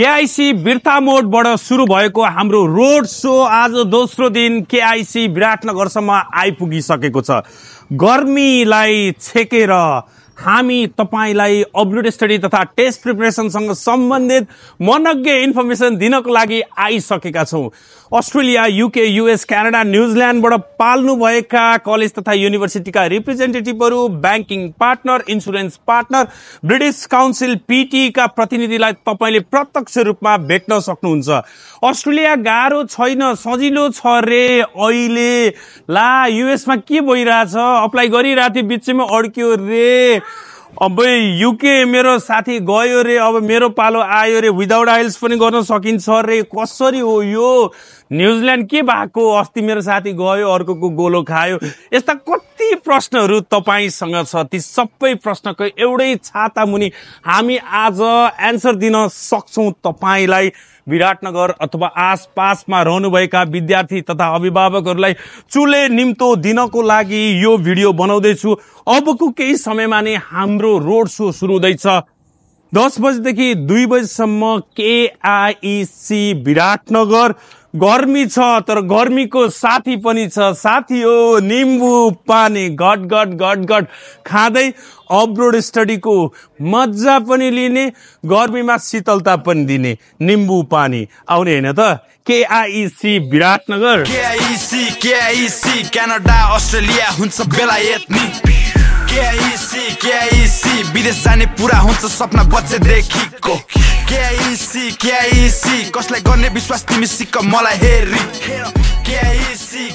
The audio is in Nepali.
केआईसी बिर्ता मोडबाट सुरु भएको हाम्रो रोड शो आज दोस्रो दिन केआईसी विराटनगरसम्म आइपुगिसकेको छ। गर्मीलाई छेकेर हामी तपाईलाई अपलोड स्टडी तथा टेस्ट प्रिपरेसनसँग सम्बन्धित मनज्ञ इन्फर्मेसन दिनको लागि आइसकेका छौं। अस्ट्रेलिया, यूके, यूएस, क्यानाडा, न्यूजील्यान्डबाट पाल्नु भएका कलेज तथा युनिभर्सिटीका रिप्रेजेन्टेटिभहरू, banking partner, insurance partner, British Council PT का प्रतिनिधिलाई तपाईले प्रत्यक्ष रूपमा भेट्न सक्नुहुन्छ। अस्ट्रेलिया गाह्रो छैन, सजिलो छ रे। अहिले ला यूएसमा के भइरहेछ, अप्लाई गरिराथे बिचमा अड्क्यो रे। अब यूके मेरो साथी गयो रे, अब मेरो पालो आयो रे। विदाउट आइल्स पनि गर्न सकिन्छ रे। कसरी हो यो? न्यूजील्यान्ड के भएको? अस्ति मेरो साथी गयो, अर्कोको गोलो खायो। यस्ता कति प्रश्नहरू तपाईसँग छ। ती सबै प्रश्नको एउटै छाता मुनि हामी आज एन्सर दिन सक्छौं तपाईलाई। विराटनगर अथवा आसपासमा रहनुभएका विद्यार्थी तथा अभिभावकहरूलाई चुले निम्तो दिनको लागि यो भिडियो बनाउँदैछु। अबको केही समयमा नै हाम्रो रोड शो सुरु हुँदैछ। 10 बजेदेखि 2 बजेसम्म केआईसी विराटनगर। गर्मी छ तर गर्मीको साथी पनि छ। साथी हो निम्बु पानी गट गट गट गट खाँदै अपलोड स्टडीको मजा पनि लिने, गर्मीमा शीतलता पनि दिने निम्बु पानी आउने हैन त। KIC Biratnagar. KIC Canada, Australia हुन्छ बेलायत नि। केआईसी विदेश जाने पूरा हुन्छ सपना बच्चेदेखिको। केआईसी कसलाई गर्ने विश्वास तिमी सिक्क मलाई हेरी। केआईसी